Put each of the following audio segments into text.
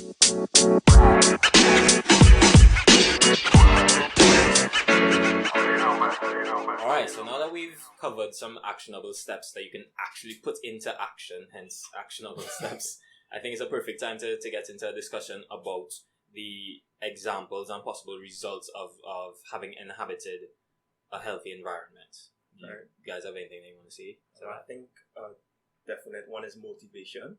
Alright, so now that we've covered some actionable steps that you can actually put into action, hence actionable steps, I think it's a perfect time to get into a discussion about the examples and possible results of having inhabited a healthy environment. Do you guys have anything that you want to say? So I think definite one is motivation,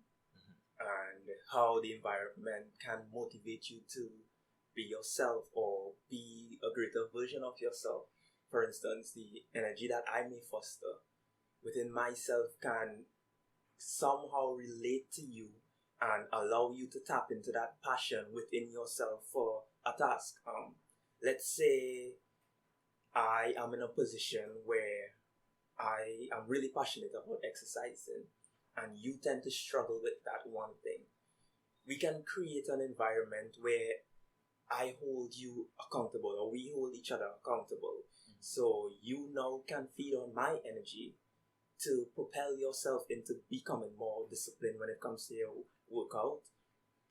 and how the environment can motivate you to be yourself or be a greater version of yourself. For instance, the energy that I may foster within myself can somehow relate to you and allow you to tap into that passion within yourself for a task. Let's say I am in a position where I am really passionate about exercising and you tend to struggle with that one thing. We can create an environment where I hold you accountable, or we hold each other accountable. So you now can feed on my energy to propel yourself into becoming more disciplined when it comes to your workout,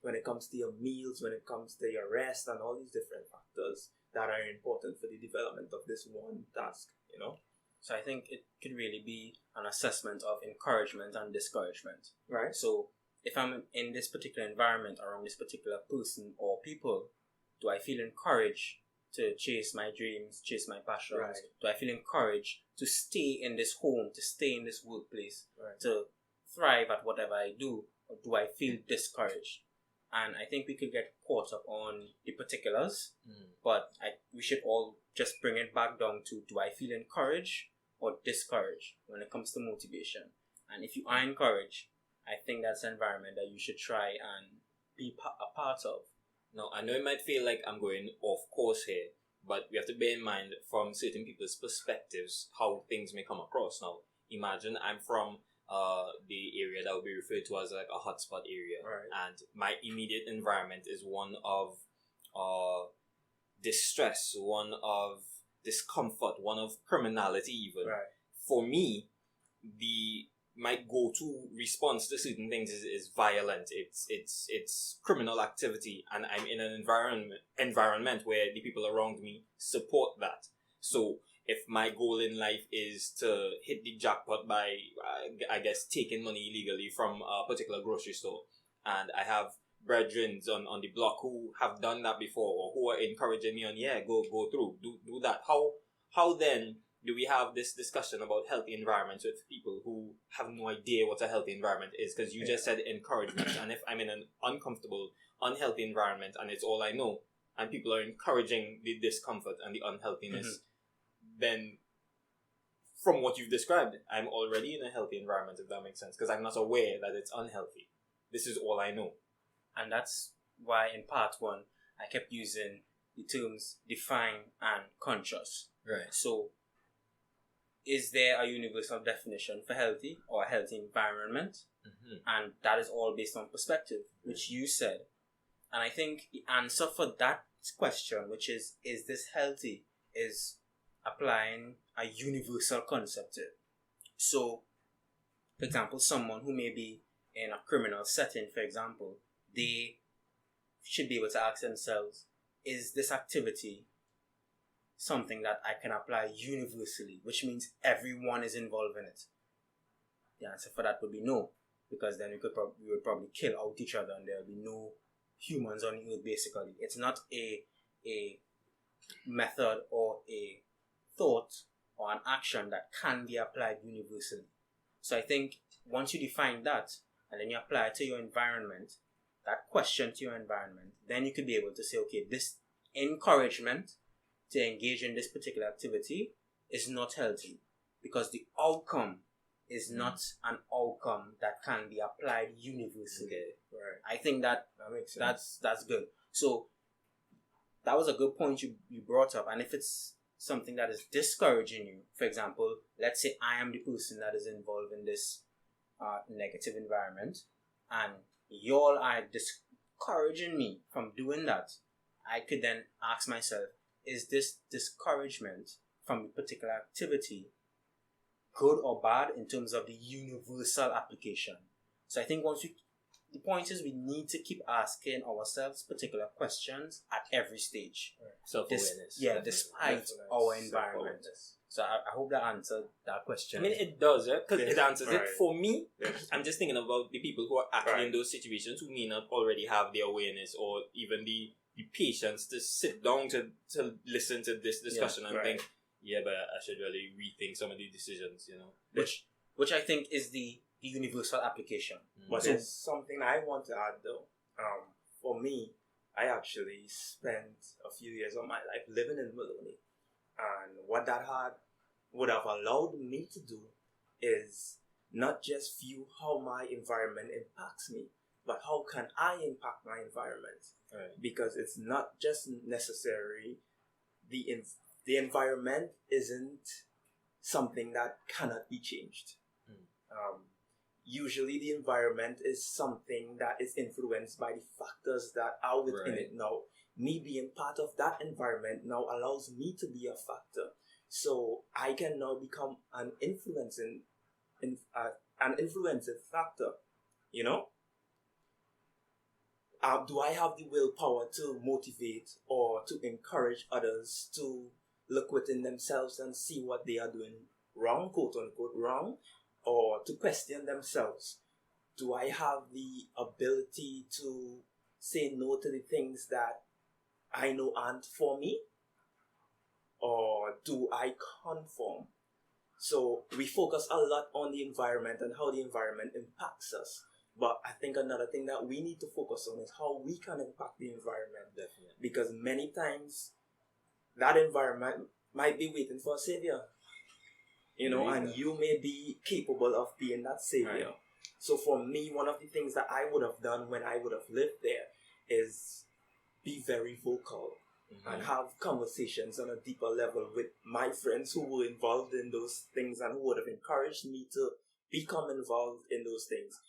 when it comes to your meals, when it comes to your rest, and all these different factors that are important for the development of this one task, you know? So I think it could really be an assessment of encouragement and discouragement. Right. So if I'm in this particular environment around this particular person or people, do I feel encouraged to chase my dreams, chase my passions? Right. Do I feel encouraged to stay in this home, to stay in this workplace, Right. to thrive at whatever I do? Or do I feel discouraged? And I think we could get caught up on the particulars, but we should all just bring it back down to, do I feel encouraged or discouraged when it comes to motivation? And if you are encouraged, I think that's an environment that you should try and be a part of. Now, I know it might feel like I'm going off course here, but we have to bear in mind from certain people's perspectives how things may come across. Now, imagine I'm from the area that would be referred to as like a hotspot area, Right. and my immediate environment is one of distress, one of discomfort, one of criminality even. Right. For me, my go-to response to certain things is violent. It's criminal activity, and I'm in an environment where the people around me support that. So if my goal in life is to hit the jackpot by, I guess, taking money illegally from a particular grocery store, and I have brethren on the block who have done that before, or who are encouraging me on, go through, do that. How then do we have this discussion about healthy environments with people who have no idea what a healthy environment is? Because you just said encouragement, and if I'm in an uncomfortable, unhealthy environment and it's all I know, and people are encouraging the discomfort and the unhealthiness, then from what you've described, I'm already in a healthy environment, if that makes sense, because I'm not aware that it's unhealthy. This is all I know. And that's why in part one, I kept using the terms define and conscious. Right. So, is there a universal definition for healthy or a healthy environment? And that is all based on perspective, which you said. And I think the answer for that question, which is this healthy, is applying a universal concept to it. So, for example, someone who may be in a criminal setting, for example, they should be able to ask themselves, is this activity something that I can apply universally, which means everyone is involved in it? The answer for that would be no, because then we would probably kill out each other and there would be no humans on the earth, basically. It's not a method or a thought or an action that can be applied universally. So I think once you define that and then you apply it to your environment, that question to your environment, then you could be able to say, okay, this encouragement to engage in this particular activity is not healthy because the outcome is not an outcome that can be applied universally. Okay. Right. I think that makes sense. that's good. So that was a good point you brought up. And if it's something that is discouraging you, for example, let's say I am the person that is involved in this negative environment, and you all are discouraging me from doing that, I could then ask myself, is this discouragement from a particular activity good or bad in terms of the universal application? So I think once we the point is we need to keep asking ourselves particular questions at every stage. Self-awareness. Despite our environment. So I hope that answered that question. I mean, it does, because it answers it. Right. For me, Yes. I'm just thinking about the people who are actually Right. in those situations who may not already have the awareness or even the patience to sit down to listen to this discussion and right. think, yeah, but I should really rethink some of the decisions, you know. Which I think is the universal application. But So- there's something I want to add though. For me, I actually spent a few years of my life living in Maloney. And what that would have allowed me to do is not just view how my environment impacts me, but how can I impact my environment? Right. Because it's not just necessary. The environment isn't something that cannot be changed. Usually the environment is something that is influenced by the factors that are within Right. it. Now, me being part of that environment now allows me to be a factor. So I can now become an influencing factor, you know? Do I have the willpower to motivate or to encourage others to look within themselves and see what they are doing wrong, quote unquote wrong, or to question themselves? Do I have the ability to say no to the things that I know aren't for me? Or do I conform? So we focus a lot on the environment and how the environment impacts us. But I think another thing that we need to focus on is how we can impact the environment. Definitely. Because many times that environment might be waiting for a savior. You know, and you may be capable of being that savior. Right. So for me, one of the things that I would have done when I would have lived there is be very vocal and have conversations on a deeper level with my friends who were involved in those things and who would have encouraged me to become involved in those things.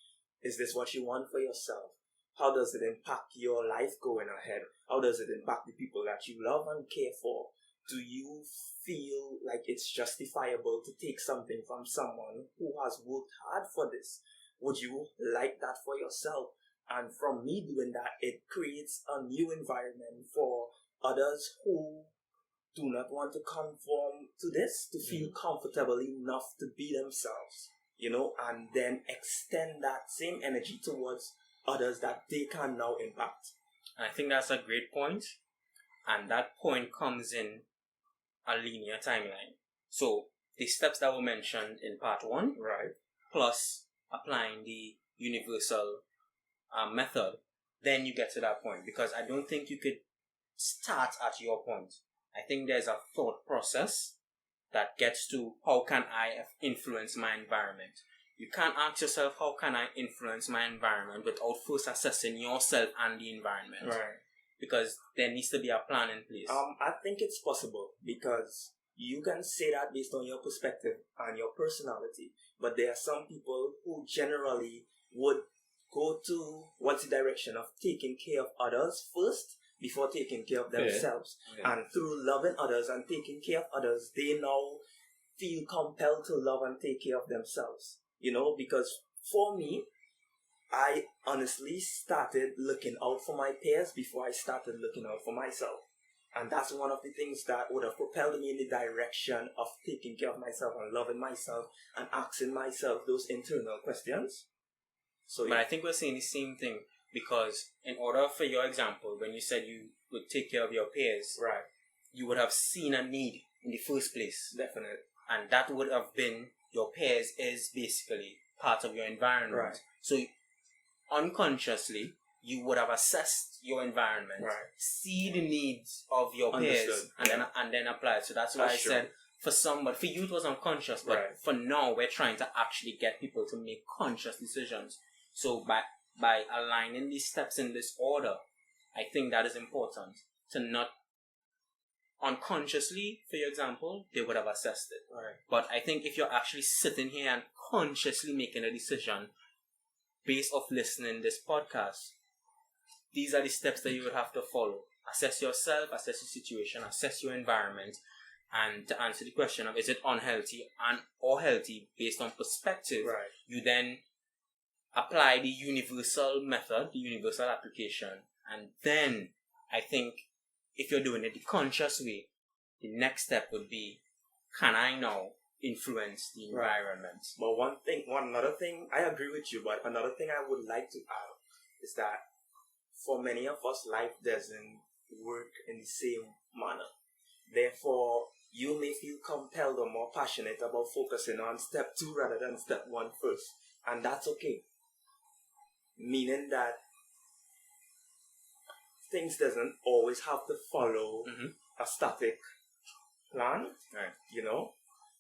Is this what you want for yourself? How does it impact your life going ahead? How does it impact the people that you love and care for? Do you feel like it's justifiable to take something from someone who has worked hard for this? Would you like that for yourself? And from me doing that, it creates a new environment for others who do not want to conform to this, to feel comfortable enough to be themselves, you know, and then extend that same energy towards others that they can now impact. I think that's a great point. And that point comes in a linear timeline. So the steps that were mentioned in part 1, Right. plus applying the universal method, then you get to that point. Because I don't think you could start at your point. I think there's a thought process that gets to how can I influence my environment. You can't ask yourself how can I influence my environment without first assessing yourself and the environment. Right. Because there needs to be a plan in place. I think it's possible because you can say that based on your perspective and your personality. But there are some people who generally would go to what's the direction of taking care of others first before taking care of themselves. Yeah. And through loving others and taking care of others, they now feel compelled to love and take care of themselves. You know, because for me, I honestly started looking out for my peers before I started looking out for myself. And that's one of the things that would have propelled me in the direction of taking care of myself and loving myself and asking myself those internal questions. So, But I think we're saying the same thing, because in order for your example, when you said you would take care of your peers, right, you would have seen a need in the first place. definitely. And that would have been, your peers is basically part of your environment. Right. So unconsciously, you would have assessed your environment, Right. see the needs of your peers, Understood. and then apply it. So that's why That's I true. said, for you it was unconscious, but Right. for now we're trying to actually get people to make conscious decisions. So by aligning these steps in this order, I think that is important to not unconsciously, for your example, they would have assessed it. Right. But I think if you're actually sitting here and consciously making a decision based off listening this podcast, these are the steps that you would have to follow. Assess yourself, assess your situation, assess your environment, and to answer the question of is it unhealthy or healthy based on perspective, Right. you then apply the universal method, the universal application, and then I think if you're doing it the conscious way, the next step would be, can I now influence the environment? But another thing, I agree with you, but another thing I would like to add is that for many of us, life doesn't work in the same manner. Therefore, you may feel compelled or more passionate about focusing on step 2 rather than step 1 first. And that's okay. Meaning that things doesn't always have to follow a static plan,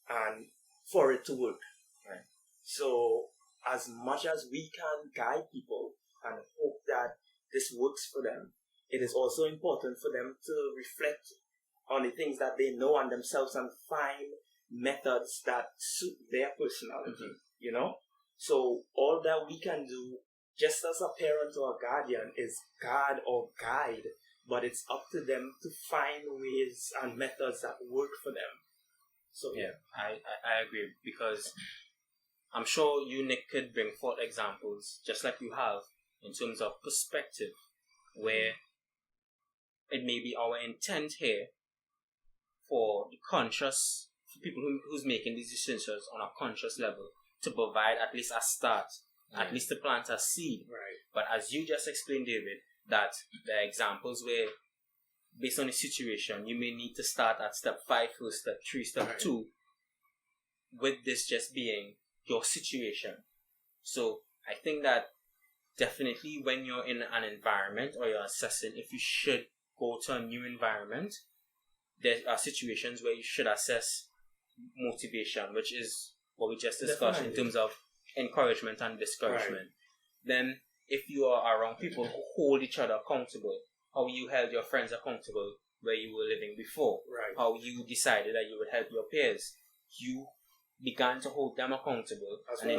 and for it to work. Right. So as much as we can guide people and hope that this works for them, it is also important for them to reflect on the things that they know on themselves and find methods that suit their personality, So all that we can do, just as a parent or a guardian, is guard or guide, but it's up to them to find ways and methods that work for them. So I agree, because I'm sure you, Nick, could bring forth examples, just like you have, in terms of perspective, where it may be our intent here for the conscious, for people who's making these decisions on a conscious level, to provide at least a start, at least to plant a seed. Right. But as you just explained, David, that there are examples where, based on the situation, you may need to start at step 5 first, step 3, step 2, with this just being your situation. So I think that definitely when you're in an environment or you're assessing if you should go to a new environment, there are situations where you should assess motivation, which is what we just discussed in terms of encouragement and discouragement. Right. Then if you are around people who hold each other accountable, how you held your friends accountable where you were living before, how you decided that you would help your peers, you began to hold them accountable, and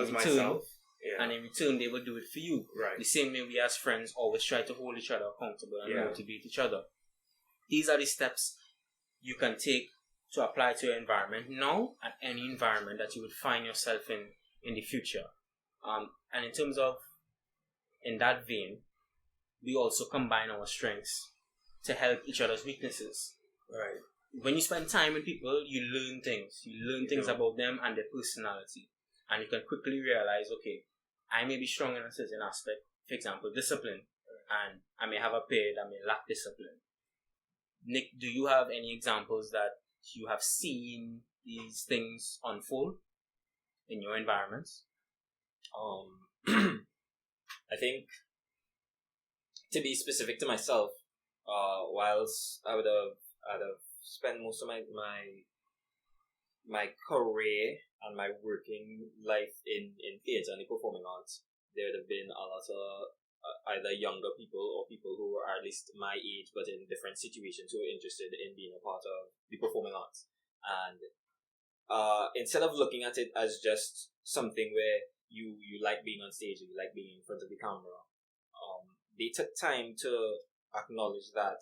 in return they will do it for you. The same way we as friends always try to hold each other accountable and motivate each other. These are the steps you can take to apply to your environment now and any environment that you would find yourself in the future. And in terms of, in that vein, we also combine our strengths to help each other's weaknesses. Right. When you spend time with people, you learn things. You learn things about them and their personality. And you can quickly realize, okay, I may be strong in a certain aspect, for example, discipline, and I may have a peer that may lack discipline. Nick, do you have any examples that you have seen these things unfold in your environments? I think, to be specific to myself, whilst I'd have spent most of my career and my working life in theatre and the performing arts, there would have been a lot of either younger people or people who were at least my age but in different situations who were interested in being a part of the performing arts. And instead of looking at it as just something where you like being on stage, you like being in front of the camera, they took time to acknowledge that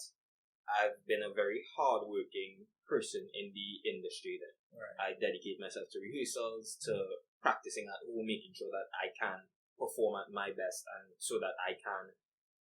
I've been a very hard-working person in the industry. That I dedicate myself to rehearsals, to practicing at home, making sure that I can perform at my best, and so that I can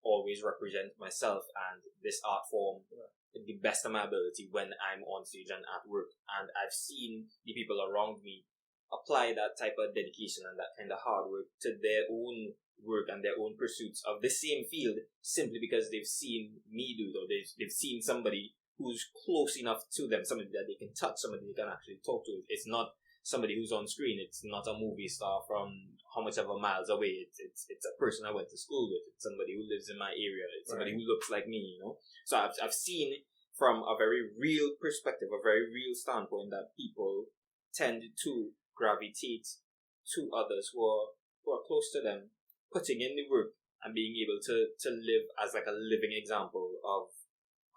always represent myself and this art form the best of my ability when I'm on stage and at work. And I've seen the people around me apply that type of dedication and that kind of hard work to their own work and their own pursuits of the same field, simply because they've seen me do it, or they've seen somebody who's close enough to them, somebody that they can touch, somebody they can actually talk to. It's not somebody who's on screen. It's not a movie star from how much ever miles away. It's a person I went to school with. It's somebody who lives in my area. It's somebody who looks like me, So I've seen from a very real perspective, a very real standpoint, that people tend to gravitate to others who are close to them, putting in the work and being able to live as like a living example of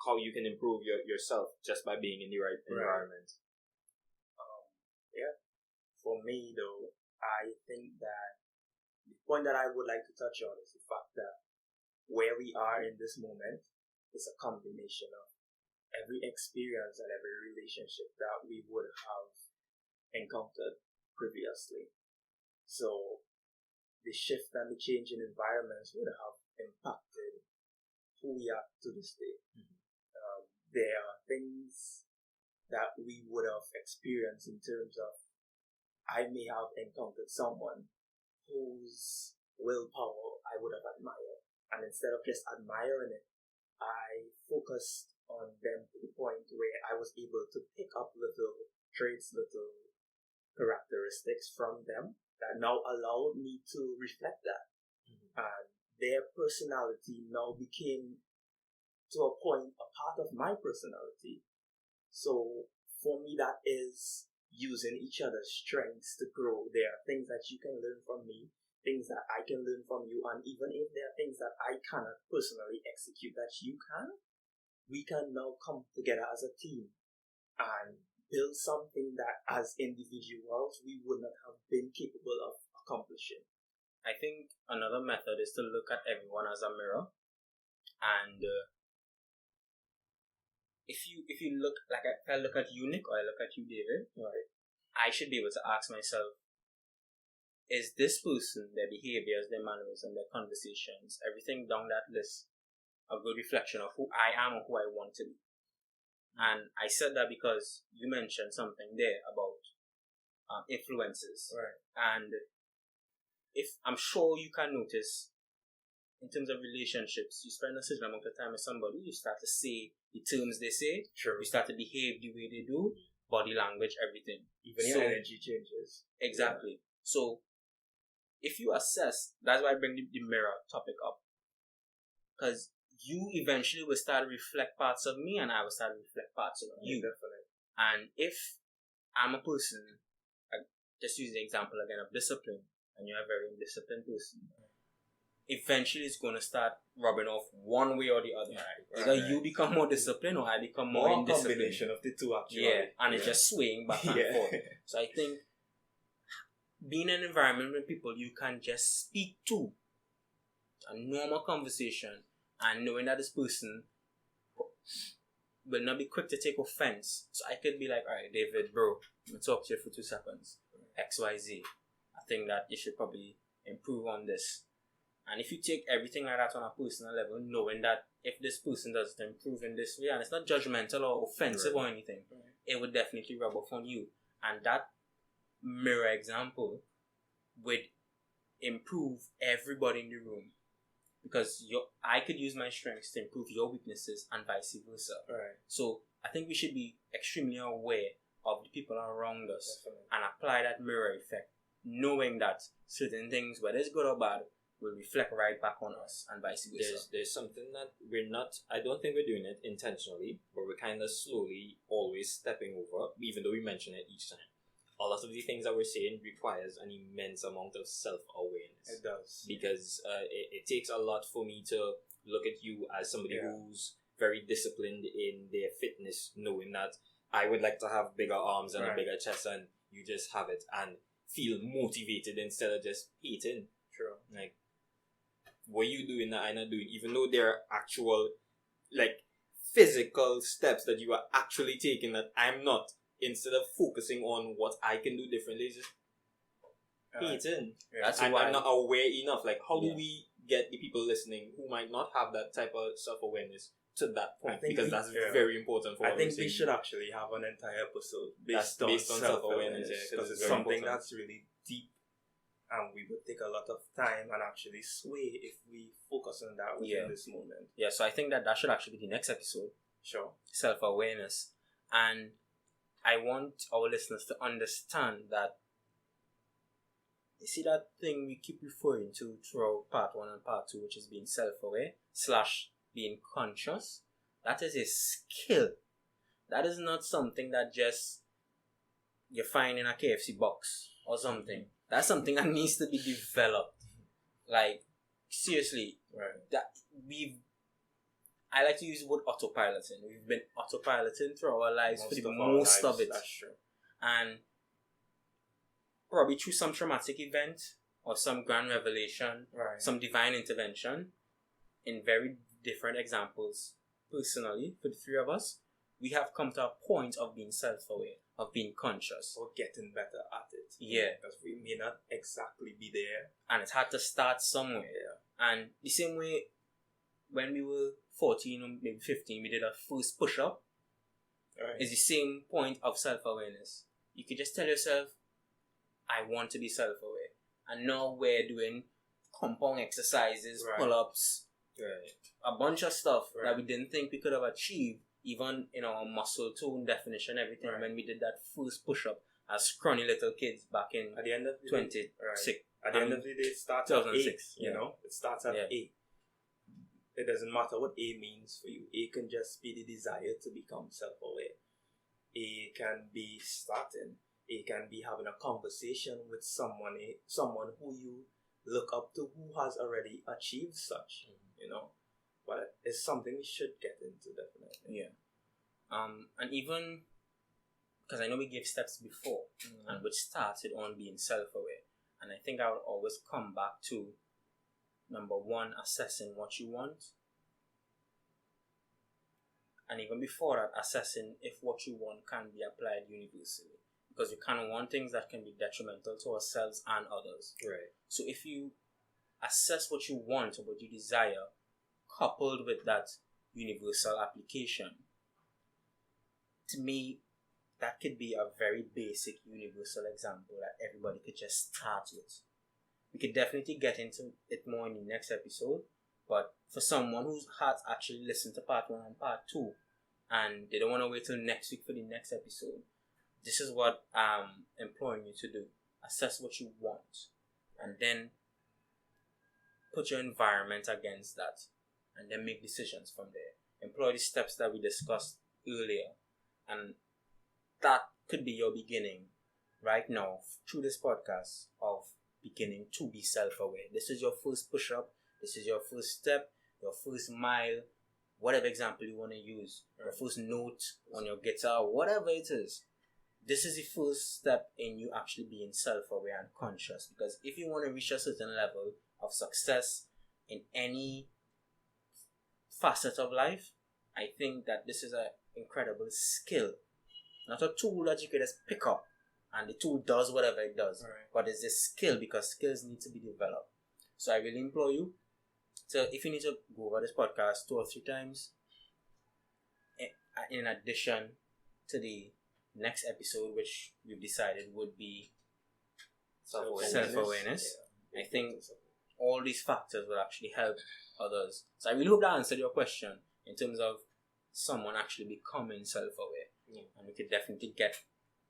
how you can improve yourself just by being in the right environment. For me, though, I think that the point that I would like to touch on is the fact that where we are in this moment is a combination of every experience and every relationship that we would have encountered previously. So the shift and the change in environments would have impacted who we are to this day. There are things that we would have experienced in terms of, I may have encountered someone whose willpower I would have admired. And instead of just admiring it, I focused on them to the point where I was able to pick up little traits, little characteristics from them that now allowed me to reflect that. And their personality now became, to a point, a part of my personality. So for me, that is using each other's strengths to grow. There are things that you can learn from me, things that I can learn from you, and even if there are things that I cannot personally execute that you can, we can now come together as a team and build something that as individuals we would not have been capable of accomplishing. I think another method is to look at everyone as a mirror, and if you look, like, if I look at you, Nick, or I look at you, David, Right. I should be able to ask myself, is this person, their behaviors, their manners, and their conversations, everything down that list, a good reflection of who I am or who I want to be? And I said that because you mentioned something there about influences. Right. And if I'm sure you can notice, in terms of relationships, you spend a certain amount of time with somebody, you start to say the terms they say, True. you start to behave the way they do, body language, everything. Even your energy changes. Exactly. Yeah. So, if you assess, that's why I bring the mirror topic up. Because you eventually will start to reflect parts of me, and I will start to reflect parts of you. Definitely. And if I'm a person, I just use the example again of discipline, and you're a very indisciplined person, eventually it's going to start rubbing off one way or the other. Either you become more disciplined or I become more indisciplined. Combination of the two, actually. Yeah, and it's just swaying back and forth. So I think being in an environment with people you can just speak to, a normal conversation, and knowing that this person will not be quick to take offense. So I could be like, alright, David, bro, I'm going to talk to you for 2 seconds. XYZ. I think that you should probably improve on this. And if you take everything like that on a personal level, knowing that if this person doesn't improve in this way, and it's not judgmental or offensive or anything, it would definitely rub off on you. And that mirror example would improve everybody in the room. Because I could use my strengths to improve your weaknesses and vice versa. Right. So I think we should be extremely aware of the people around us and apply that mirror effect, knowing that certain things, whether it's good or bad, will reflect right back on us and vice versa. There's something that we're not, I don't think we're doing it intentionally, but we're kind of slowly always stepping over, even though we mention it each time. A lot of the things that we're saying requires an immense amount of self-awareness. It does. Because it takes a lot for me to look at you as somebody who's very disciplined in their fitness, knowing that I would like to have bigger arms and a bigger chest, and you just have it, and feel motivated instead of just hating. True. Like, what you doing that I'm not doing, even though there are actual, like, physical steps that you are actually taking that I'm not, instead of focusing on what I can do differently, just hating. That's and why I'm not aware enough. Like, how do we get the people listening who might not have that type of self-awareness to that point? Because that's very important for I think we should actually have an entire episode based on self-awareness, because it's something that's really deep. And we would take a lot of time and actually sway if we focus on that within this moment. Yeah, so I think that should actually be the next episode. Sure. Self-awareness. And I want our listeners to understand that, you see that thing we keep referring to throughout part 1 and part 2, which is being self-aware / being conscious. That is a skill. That is not something that just you find in a KFC box or something. That's something that needs to be developed. Like, seriously, that I like to use the word autopiloting. We've been autopiloting through our lives for the most of it. That's true. And probably through some traumatic event or some grand revelation, some divine intervention, in very different examples, personally, for the 3 of us, we have come to a point of being self-aware. of being conscious. Or getting better at it. Yeah. Because we may not exactly be there. And it's hard to start somewhere. Yeah. And the same way, when we were 14 or maybe 15, we did our first push-up. Right. It's the same point of self-awareness. You could just tell yourself, I want to be self-aware. And now we're doing compound exercises, Right. pull-ups, Right. a bunch of stuff Right. that we didn't think we could have achieved, even in our muscle tone definition, everything, Right. when we did that first push-up as scrawny little kids back in At the end of the 26. day, at the end of the day, it starts at 2006, A. You yeah. know, it starts at Yeah. A. It doesn't matter what A means for you. A can just be the desire to become self-aware. A can be starting. A can be having a conversation with someone who you look up to, who has already achieved such. You know, but it's something we should get into, definitely. Yeah. And even because I know we gave steps before, and which started on being self-aware, and I think I will always come back to number one, assessing what you want, and even before that, assessing if what you want can be applied universally, because you kind of want things that can be detrimental to ourselves and others. Right. So if you assess what you want or what you desire, coupled with that universal application, to me, that could be a very basic universal example that everybody could just start with. We could definitely get into it more in the next episode, but for someone whose heart actually listened to part 1 and part 2, and they don't want to wait till next week for the next episode, this is what I'm imploring you to do. Assess what you want, and then put your environment against that, and then make decisions from there. Employ the steps that we discussed earlier, and that could be your beginning right now through this podcast of beginning to be self-aware. This is your first push-up. This is your first step, your first mile, whatever example you want to use, your first note on your guitar, whatever it is. This is the first step in you actually being self-aware and conscious, because if you want to reach a certain level of success in any facet of life, I think that this is an incredible skill, not a tool that you can just pick up and the tool does whatever it does, Right. but it's a skill, because skills need to be developed. So I really implore you, so if you need to go over this podcast 2 or 3 times, in addition to the next episode, which we've decided would be self-awareness, I think all these factors will actually help others. So I really hope that answered your question in terms of someone actually becoming self-aware. Yeah. And we could definitely get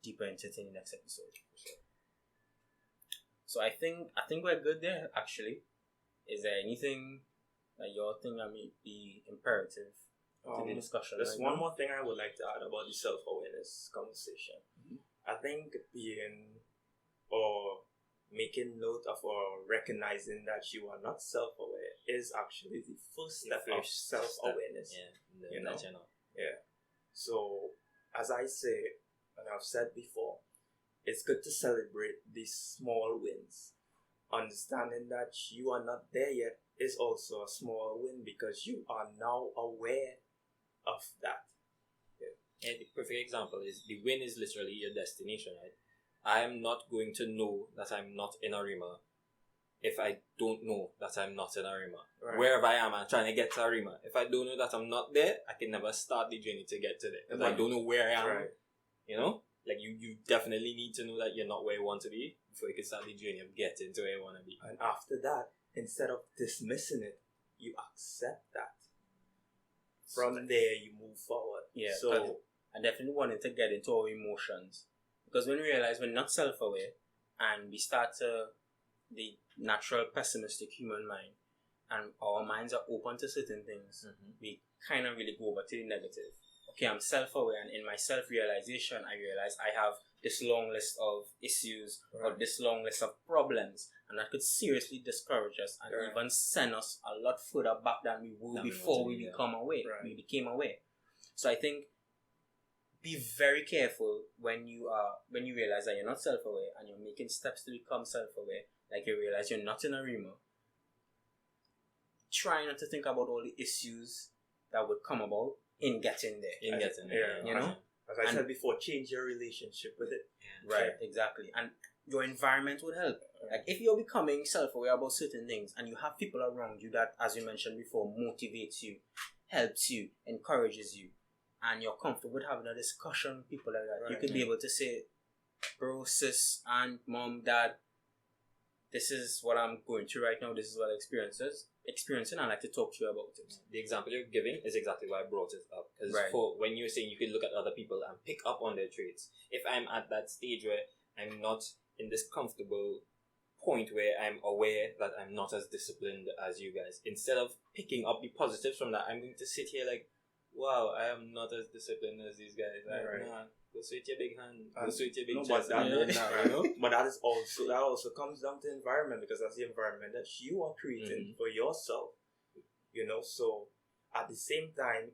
deeper into it in the next episode. So I think we're good there, actually. Is there anything that you think that may be imperative to the discussion? There's right one now? more thing I would like to add about the self-awareness conversation. I think being or making note of or recognizing that you are not self-aware is actually the first step of self-awareness. Yeah. You know? That you're not. Yeah. So, as I say, and I've said before, it's good to celebrate these small wins. Understanding that you are not there yet is also a small win, because you are now aware of that. And the perfect example is the win is literally your destination, right? I am not going to know that I'm not in Arima if I don't know that I'm not in Arima. Right. Wherever I am, I'm trying to get to Arima. If I don't know that I'm not there, I can never start the journey to get to there. Because I don't know where I am. Right. You know? Like you definitely need to know that you're not where you want to be before you can start the journey of getting to where you want to be. And after that, instead of dismissing it, you accept that. From there, you move forward. Yeah, So, I definitely wanted to get into our emotions, because when we realize we're not self-aware and we start to the natural pessimistic human mind, and our minds are open to certain things, we kind of really go over to the negative. Okay, I'm self-aware, and in my self-realization, I realize I have this long list of issues or Right. this long list of problems, and that could seriously discourage us and Right. even send us a lot further back than we were Than we before wanted we to be, become aware. Right. We became aware. So I think be very careful when you realize that you're not self-aware and you're making steps to become self-aware. Like you realize you're not in a Arima. Try not to think about all the issues that would come about in getting there. In getting there. You know? As I said before, change your relationship with it. Right, exactly. And your environment would help. Like if you're becoming self-aware about certain things and you have people around you that, as you mentioned before, motivates you, helps you, encourages you, and you're comfortable with having a discussion with people like that, you could be able to say, bro, sis, aunt, mom, dad, this is what I'm going through right now, this is what I'm experiencing, I'd like to talk to you about it. The example you're giving is exactly why I brought it up. Because for when you're saying you can look at other people and pick up on their traits, if I'm at that stage where I'm not in this comfortable point where I'm aware that I'm not as disciplined as you guys, instead of picking up the positives from that, I'm going to sit here like, wow, I am not as disciplined as these guys. Go sweat your big hand. Go sweat your big chest. But that also comes down to environment, because that's the environment that you are creating for yourself. So at the same time,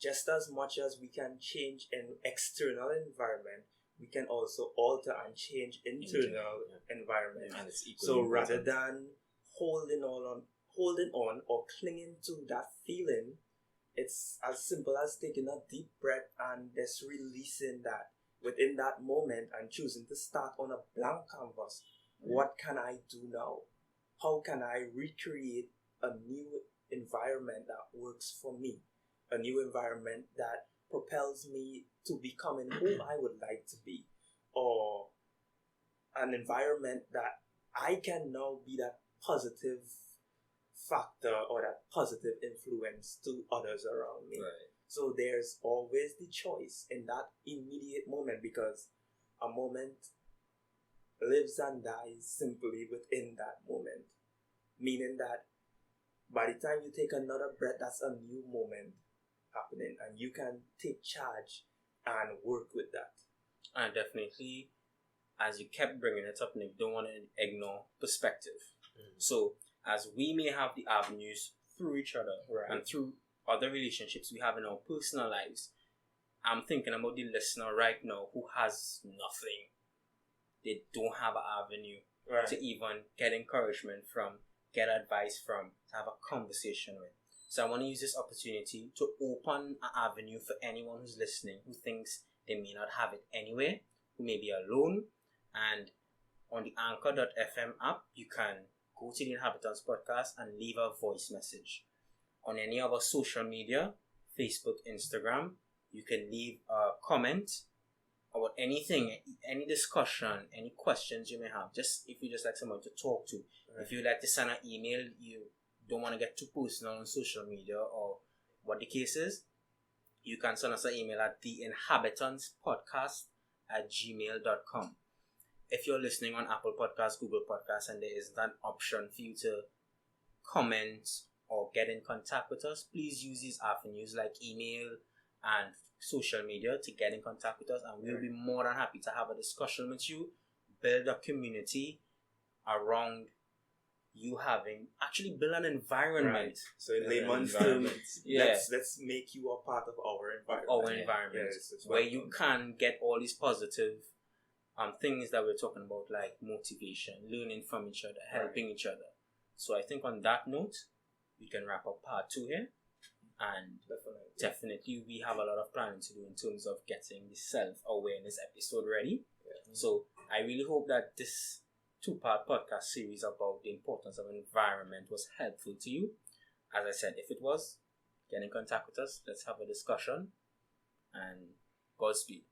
just as much as we can change an external environment, we can also alter and change internal environment. And it's so rather than holding on or clinging to that feeling, it's as simple as taking a deep breath and just releasing that within that moment and choosing to start on a blank canvas. What can I do now? How can I recreate a new environment that works for me? A new environment that propels me to becoming who I would like to be, or an environment that I can now be that positive factor or that positive influence to others around me. So there's always the choice in that immediate moment, because a moment lives and dies simply within that moment, meaning that by the time you take another breath, that's a new moment happening, and you can take charge and work with that. And definitely, as you kept bringing it up, Nick, don't want to ignore perspective. So as we may have the avenues through each other and through other relationships we have in our personal lives, I'm thinking about the listener right now who has nothing. They don't have an avenue to even get encouragement from, get advice from, to have a conversation with. So I want to use this opportunity to open an avenue for anyone who's listening who thinks they may not have it anywhere, who may be alone. And on the Anchor.fm app, you can go to the Inhabitants Podcast and leave a voice message. On any of our social media, Facebook, Instagram, you can leave a comment about anything, any discussion, any questions you may have. Just if you just like someone to talk to. If you like to send an email, you don't want to get too personal on social media or what the case is, you can send us an email at theinhabitantspodcast@gmail.com. If you're listening on Apple Podcasts, Google Podcasts, and there is that option for you to comment or get in contact with us, please use these avenues like email and social media to get in contact with us, and we'll be more than happy to have a discussion with you, build a community around you build an environment. So in layman's terms, let's make you a part of our environment. Where you can get all these positive things that we're talking about, like motivation, learning from each other, helping each other. So I think on that note, we can wrap up part 2 here. And definitely we have a lot of planning to do in terms of getting the self-awareness episode ready. So I really hope that this 2-part podcast series about the importance of environment was helpful to you. As I said, if it was, get in contact with us. Let's have a discussion. And Godspeed.